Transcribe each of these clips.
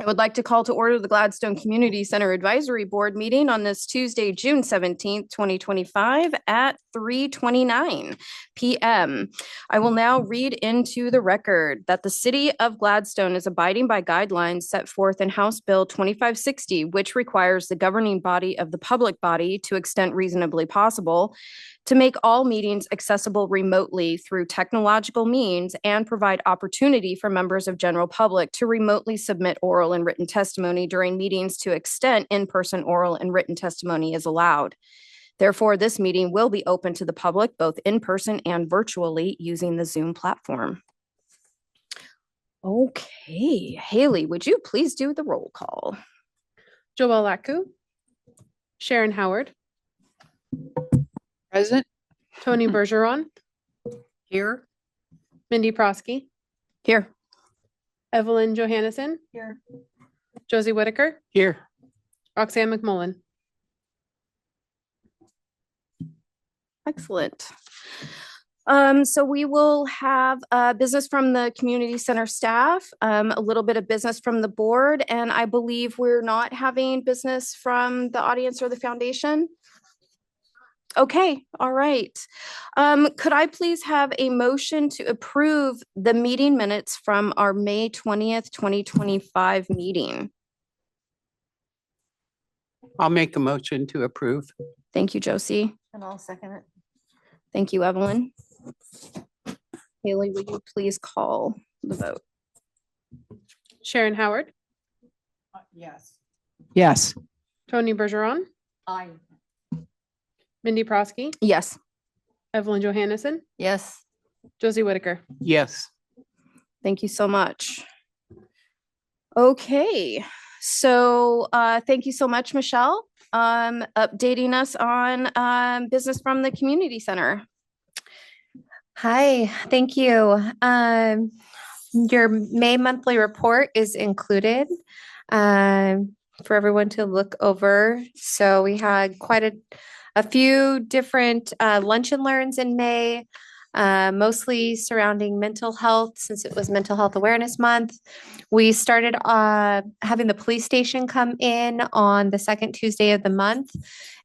I would like to call to order the Gladstone Community Center Advisory Board meeting on this Tuesday, June 17th, 2025 at 3:29 p.m. I will now read into the record that the City of Gladstone is abiding by guidelines set forth in House Bill 2560, which requires the governing body of the public body, to extent reasonably possible, to make all meetings accessible remotely through technological means and provide opportunity for members of general public to remotely submit oral and written testimony during meetings to extent in-person oral and written testimony is allowed. Therefore, this meeting will be open to the public, both in person and virtually, using the Zoom platform. Okay, Haley, would you please do the roll call? Joelle Laku, Sharon Howard, Present. Tony Bergeron, Here. Mindy Prosky, Here. Evelyn Johannesson, Here. Josie Whitaker, Here. Roxanne McMullen. Excellent. So we will have business from the community center staff, a little bit of business from the board, and I believe we're not having business from the audience or the foundation. Okay, all right. Could I please have a motion to approve the meeting minutes from our May 20th, 2025 meeting? I'll make a motion to approve. Thank you, Josie. And I'll second it. Thank you, Evelyn. Haley, will you please call the vote? Sharon Howard, Yes. Yes. Tony Bergeron, Aye. Mindy Prosky, Yes. Evelyn Johannesson, Yes. Josie Whitaker. Yes. Thank you so much. Okay, so thank you so much, Michelle, updating us on business from the community center. Hi, thank you. Your May monthly report is included for everyone to look over. So we had quite a few different lunch and learns in May, mostly surrounding mental health, since it was Mental Health Awareness Month. We started having the police station come in on the second Tuesday of the month,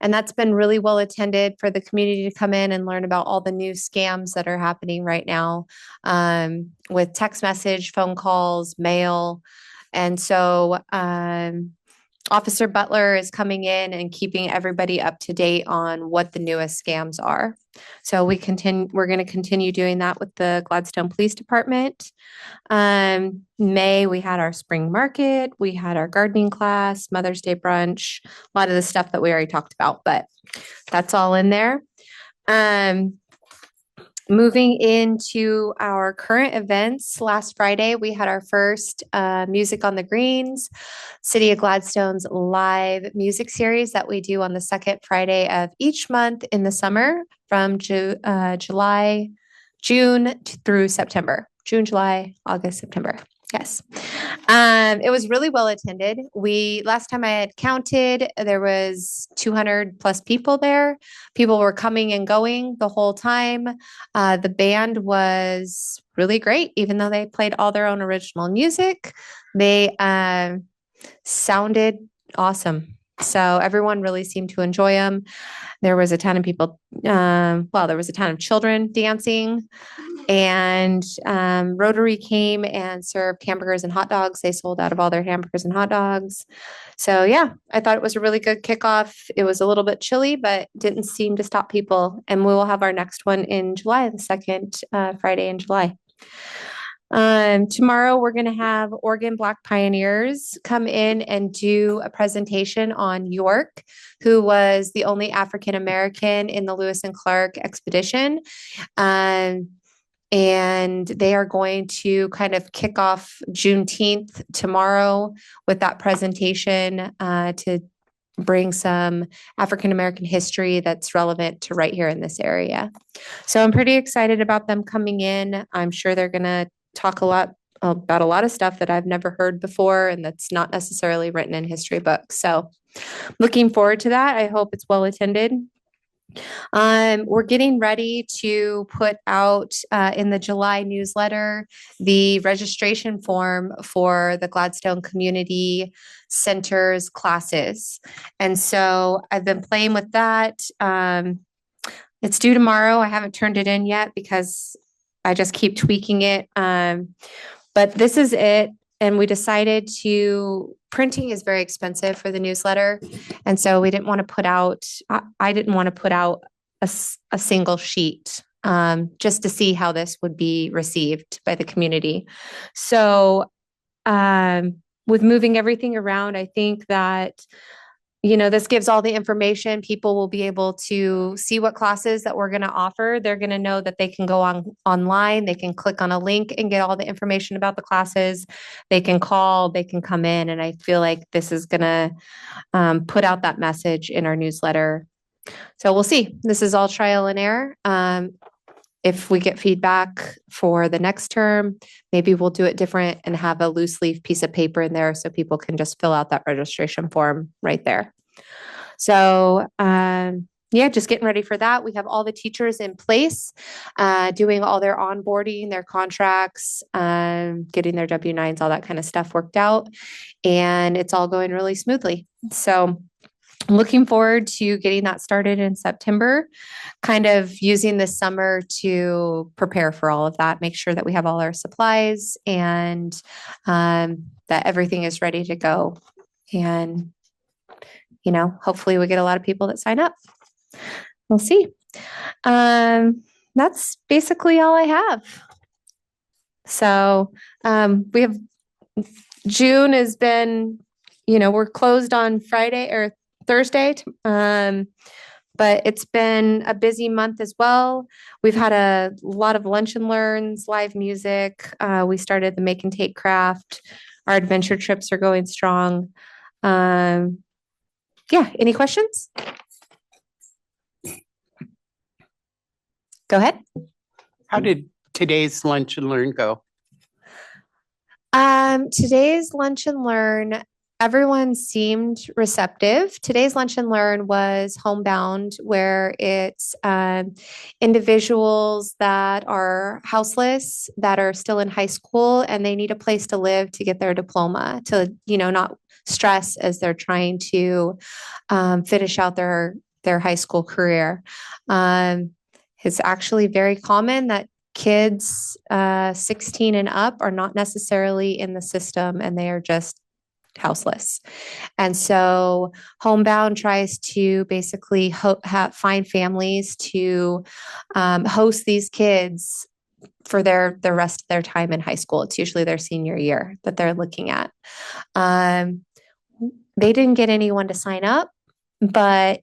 and that's been really well attended for the community to come in and learn about all the new scams that are happening right now with text message, phone calls, mail. And so Officer Butler is coming in and keeping everybody up to date on what the newest scams are. So we're going to continue doing that with the Gladstone Police Department. May, we had our spring market, we had our gardening class, Mother's Day brunch, a lot of the stuff that we already talked about, but that's all in there. Moving into our current events, last Friday, we had our first Music on the Greens, City of Gladstone's live music series that we do on the second Friday of each month in the summer from June through September. June, July, August, September. Yes. It was really well attended. Last time I had counted, there was 200 plus people there. People were coming and going the whole time. The band was really great, even though they played all their own original music. They sounded awesome. So everyone really seemed to enjoy them. There was a ton of people, there was a ton of children dancing. And Rotary came and served hamburgers and hot dogs. They sold out of all their hamburgers and hot dogs. So yeah, I thought it was a really good kickoff. It was a little bit chilly, but didn't seem to stop people. And we will have our next one in July, the second Friday in July. Tomorrow, we're going to have Oregon Black Pioneers come in and do a presentation on York, who was the only African American in the Lewis and Clark expedition. And they are going to kind of kick off Juneteenth tomorrow with that presentation to bring some African American history that's relevant to right here in this area. So I'm pretty excited about them coming in. I'm sure they're going to talk a lot about a lot of stuff that I've never heard before and that's not necessarily written in history books. So looking forward to that. I hope it's well attended. We're getting ready to put out in the July newsletter the registration form for the Gladstone Community Center's classes. And so I've been playing with that. It's due tomorrow. I haven't turned it in yet because I just keep tweaking it. But this is it. And we decided printing is very expensive for the newsletter. And so we didn't want to put out, I didn't want to put out a single sheet just to see how this would be received by the community. So with moving everything around, I think that this gives all the information. People will be able to see what classes that we're going to offer. They're going to know that they can go online, they can click on a link and get all the information about the classes. They can call, they can come in. And I feel like this is going to put out that message in our newsletter. So we'll see. This is all trial and error. If we get feedback for the next term, maybe we'll do it different and have a loose leaf piece of paper in there so people can just fill out that registration form right there. So yeah, just getting ready for that. We have all the teachers in place, doing all their onboarding, their contracts, getting their W-9s, all that kind of stuff worked out. And it's all going really smoothly. So looking forward to getting that started in September, kind of using this summer to prepare for all of that, make sure that we have all our supplies and that everything is ready to go. And, hopefully we get a lot of people that sign up. We'll see. That's basically all I have. So we have June has been, we're closed on Friday or Thursday, but it's been a busy month as well. We've had a lot of lunch and learns, live music. We started the make and take craft. Our adventure trips are going strong. Yeah, any questions? Go ahead. How did today's lunch and learn go? Today's lunch and learn, everyone seemed receptive. Today's lunch and learn was homebound, where it's individuals that are houseless, that are still in high school, and they need a place to live to get their diploma, to not stress as they're trying to finish out their high school career. It's actually very common that kids 16 and up are not necessarily in the system and they are just houseless. And so Homebound tries to basically find families to host these kids for the rest of their time in high school. It's usually their senior year that they're looking at. They didn't get anyone to sign up, but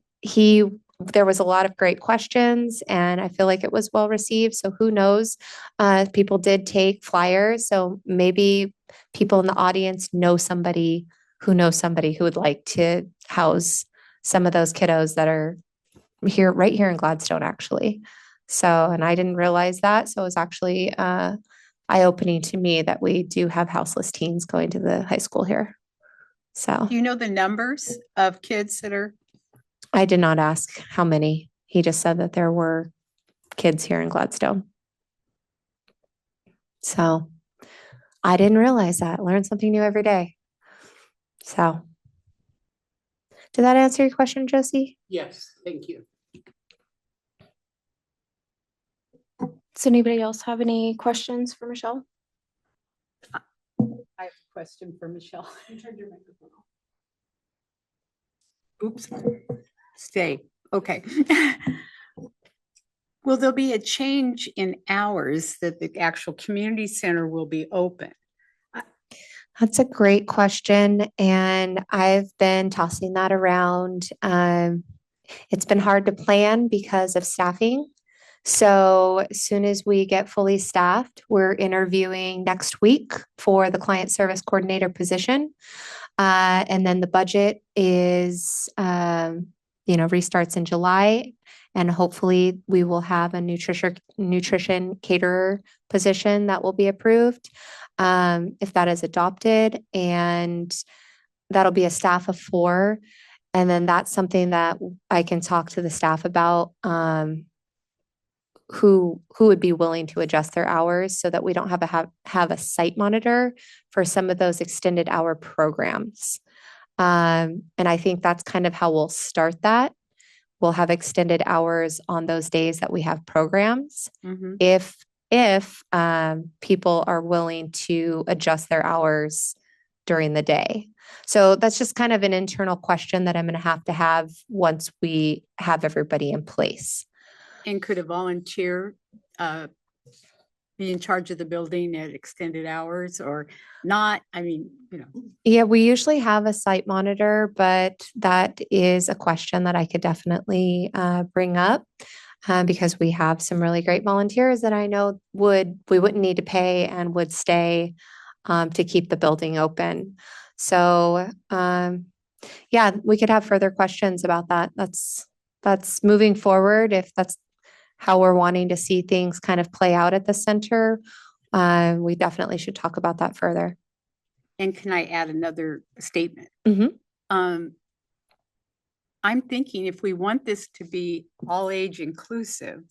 there was a lot of great questions and I feel like it was well received. So who knows? People did take flyers. So maybe people in the audience know somebody who would like to house some of those kiddos that are right here in Gladstone, actually. So, and I didn't realize that. So it was actually eye-opening to me that we do have houseless teens going to the high school here. So Do you know the numbers of kids that are? I did not ask how many. He just said that there were kids here in Gladstone. So I didn't realize that. Learn something new every day. So did that answer your question, Josie? Yes, thank you. Does anybody else have any questions for Michelle? I have a question for Michelle. You turned your microphone off. Oops. Stay. Okay. Will there be a change in hours that the actual community center will be open? That's a great question. And I've been tossing that around. It's been hard to plan because of staffing. So as soon as we get fully staffed, we're interviewing next week for the client service coordinator position. And then the budget is, restarts in July. And hopefully we will have a nutrition caterer position that will be approved if that is adopted. And that'll be a staff of 4. And then that's something that I can talk to the staff about, who would be willing to adjust their hours so that we don't have a site monitor for some of those extended hour programs. And I think that's kind of how we'll start that. We'll have extended hours on those days that we have programs. Mhm. If people are willing to adjust their hours during the day. So that's just kind of an internal question that I'm going to have once we have everybody in place. And could a volunteer be in charge of the building at extended hours or not? I mean, Yeah, we usually have a site monitor, but that is a question that I could definitely bring up, because we have some really great volunteers that I know we wouldn't need to pay and would stay to keep the building open. So yeah, we could have further questions about that. That's moving forward. If that's how we're wanting to see things kind of play out at the center, we definitely should talk about that further. and can I add another statement? Mhm. I'm thinking if we want this to be all age inclusive,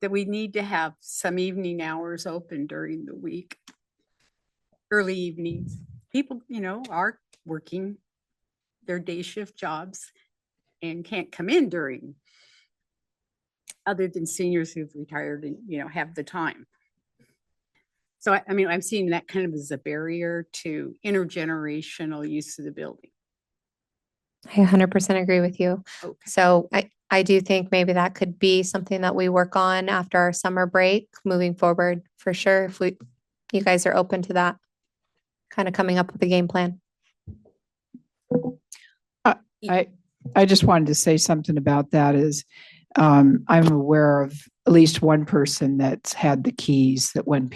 that we need to have some evening hours open during the week, early evenings. People, are working their day shift jobs and can't come in during, other than seniors who've retired and, have the time. So, I'm seeing that kind of as a barrier to intergenerational use of the building. I 100% agree with you. Okay. So I do think maybe that could be something that we work on after our summer break moving forward for sure. If you guys are open to that, kind of coming up with a game plan. I just wanted to say something about that is, I'm aware of at least one person that's had the keys that when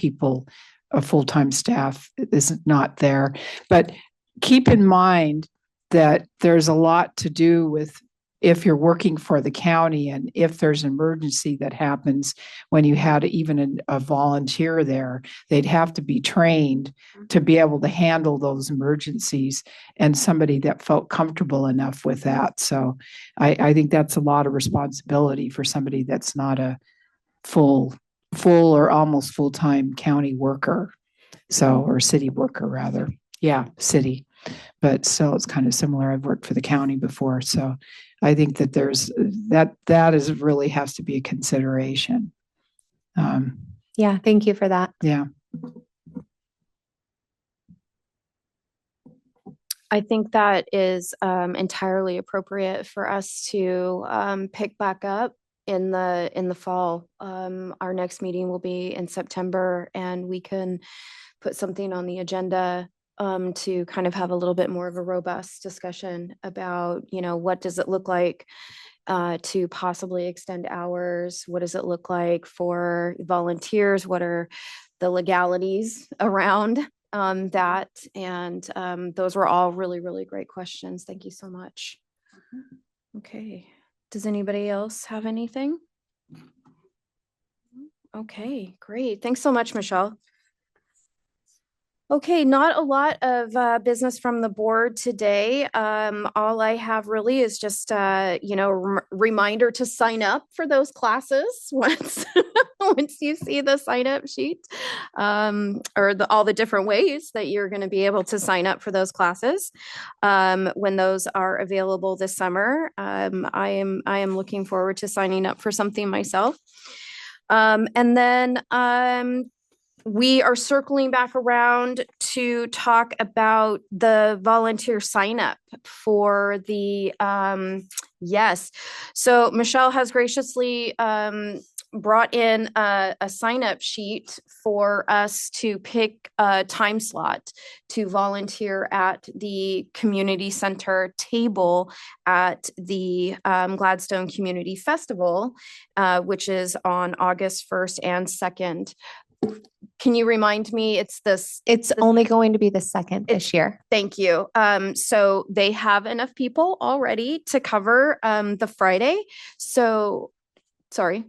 a full-time staff is not there. But keep in mind that there's a lot to do with if you're working for the county and if there's an emergency that happens when you had even a volunteer there, they'd have to be trained to be able to handle those emergencies and somebody that felt comfortable enough with that. So I think that's a lot of responsibility for somebody that's not a full or almost full-time county worker. So, or city worker rather. Yeah, city. But still it's kind of similar. I've worked for the county before. So I think that there's that is really has to be a consideration. Yeah, thank you for that. Yeah. I think that is entirely appropriate for us to pick back up in the fall. Our next meeting will be in September, and we can put something on the agenda to kind of have a little bit more of a robust discussion about, what does it look like to possibly extend hours? What does it look like for volunteers? What are the legalities around that? And those were all really, really great questions. Thank you so much. Okay. Does anybody else have anything? Okay, great. Thanks so much, Michelle. Okay, not a lot of business from the board today. All I have really is just reminder to sign up for those classes once once you see the sign up sheet, or all the different ways that you're going to be able to sign up for those classes when those are available this summer. I am looking forward to signing up for something myself. And then we are circling back around to talk about the volunteer sign up for the, yes. So Michelle has graciously brought in a sign up sheet for us to pick a time slot to volunteer at the community center table at the Gladstone Community Festival, which is on August 1st and 2nd. Can you remind me, It's only going to be the second this year. Thank you. So they have enough people already to cover the Friday. So, sorry.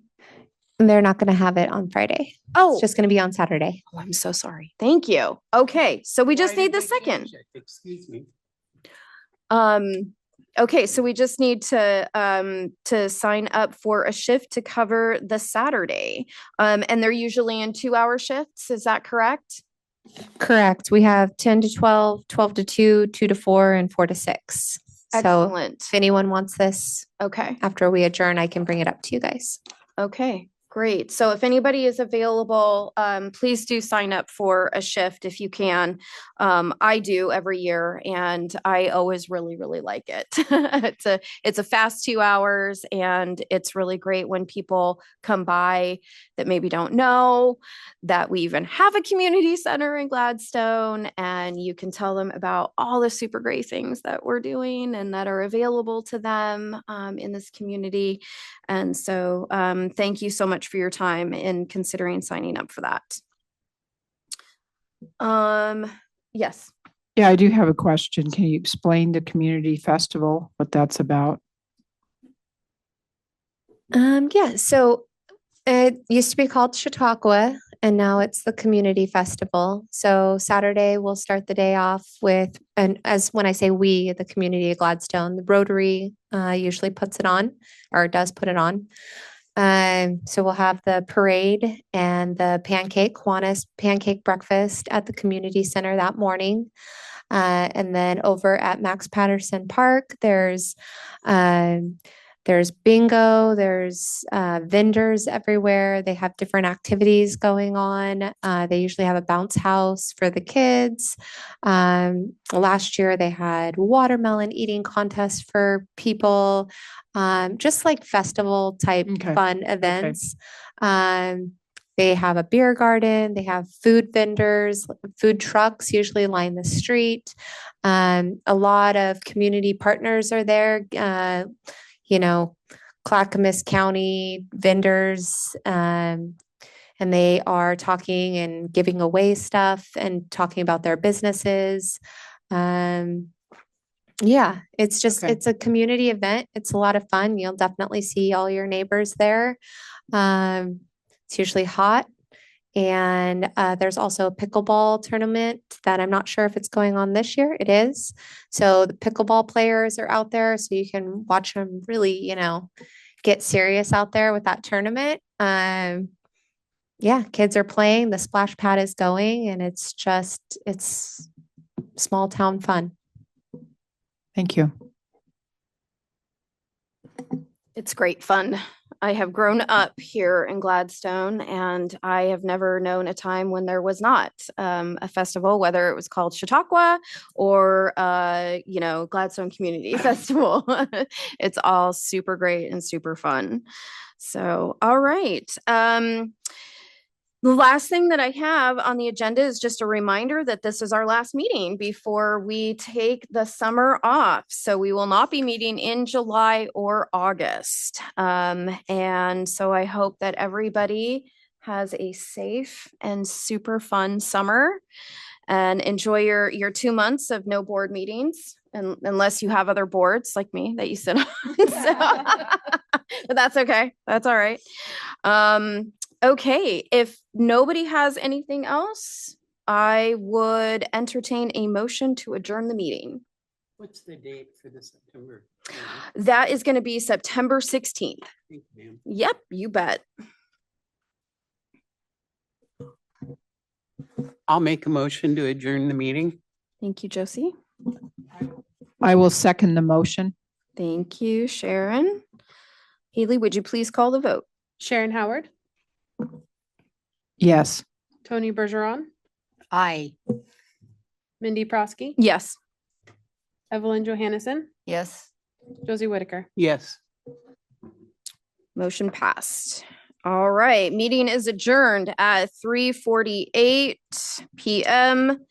They're not going to have it on Friday. Oh, It's just going to be on Saturday. oh, I'm so sorry. Thank you. Okay, so we just need the second. Excuse me. Okay, so we just need to sign up for a shift to cover the Saturday. And they're usually in 2-hour shifts, is that correct? Correct. We have 10 to 12, 12 to 2, 2 to 4, and 4 to 6. So Excellent. if anyone wants this Okay. after we adjourn, I can bring it up to you guys. Okay, great. So if anybody is available, please do sign up for a shift if you can. I do every year and I always really, really like it. It's a fast 2 hours and it's really great when people come by that maybe don't know that we even have a community center in Gladstone, and you can tell them about all the super great things that we're doing and that are available to them in this community. And so thank you so much for your time in considering signing up for that. Yes. Yeah, I do have a question. Can you explain the community festival, what that's about? Yeah, so it used to be called Chautauqua, and now it's the Community Festival. So Saturday we'll start the day off with, and as when I say we, the community of Gladstone, the Rotary usually puts it on or does put it on. So we'll have the parade and the Kiwanis pancake breakfast at the community center that morning. And then over at Max Patterson Park, there's bingo, there's vendors everywhere. They have different activities going on. They usually have a bounce house for the kids. Last year they had watermelon eating contests for people, just like festival type Okay. fun events. They have a beer garden, they have food vendors, food trucks usually line the street. A lot of community partners are there. Clackamas County vendors, and they are talking and giving away stuff and talking about their businesses. Yeah, it's just, Okay. it's a community event. It's a lot of fun. You'll definitely see all your neighbors there. It's usually hot. And there's also a pickleball tournament that I'm not sure if it's going on this year. It is. So the pickleball players are out there, so you can watch them really, get serious out there with that tournament. Yeah, kids are playing, the splash pad is going, and it's small town fun. Thank you. It's great fun. I have grown up here in Gladstone, and I have never known a time when there was not a festival, whether it was called Chautauqua or, Gladstone Community Festival. It's all super great and super fun. So, all right. The last thing that I have on the agenda is just a reminder that this is our last meeting before we take the summer off. So we will not be meeting in July or August. And so I hope that everybody has a safe and super fun summer and enjoy your 2 months of no board meetings, unless you have other boards like me that you sit on. But that's okay. That's all right. Okay, if nobody has anything else, I would entertain a motion to adjourn the meeting. What's the date for the September? That is going to be September 16th. Thank you, ma'am. Yep, you bet. I'll make a motion to adjourn the meeting. Thank you, Josie. I will second the motion. Thank you, Sharon. Haley, would you please call the vote? Sharon Howard, Yes. Tony Bergeron, Aye. Mindy Prosky, Yes. Evelyn Johannesson, Yes. Josie Whitaker. Yes. Motion passed. All right, meeting is adjourned at 3:48 p.m.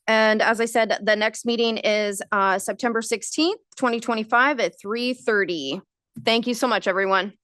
And as I said, the next meeting is September 16th, 2025 at 3:30. Thank you so much, everyone.